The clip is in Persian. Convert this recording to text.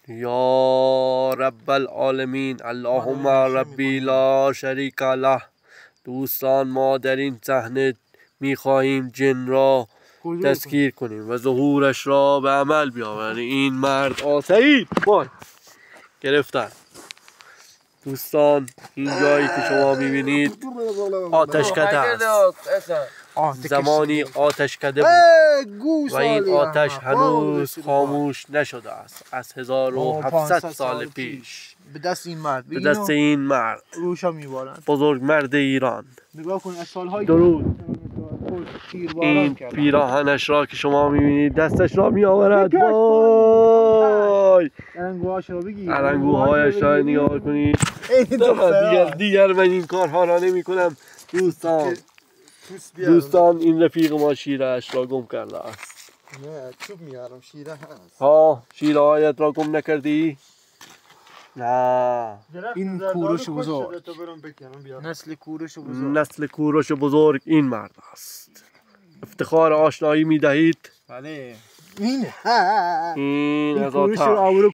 یا رب العالمین اللهم ربی لا شریک له. دوستان ما در این صحنه میخواهیم جن را تذکیر کنیم و ظهورش را به عمل بیاوریم. این مرد آسایید وای گرفتن. دوستان این جایی که شما میبینید آتشکده است. زمانی آتشکده بود و این آتش هنوز خاموش نشده است. از 1700 سال پیش به دست این مرد بزرگ مرد ایران. نگاه کن از سالهای درود. این پیراهنش را که شما میبینید دستش را میآورد. وای علنگوهاش را بگیر. علنگوهایش را نگاه کنید. دیگر من این کارها را نمی کنم. دوستان این رفیق ما شیره‌اش را گم کرده است. نه چوب میارم، شیره هست. ها شیره هایت را گم نکردی؟ نه این کوروش بزرگ، نسل کوروش بزرگ این مرد است. افتخار آشنایی میدهید. بله این از کوروش آتش. آبرو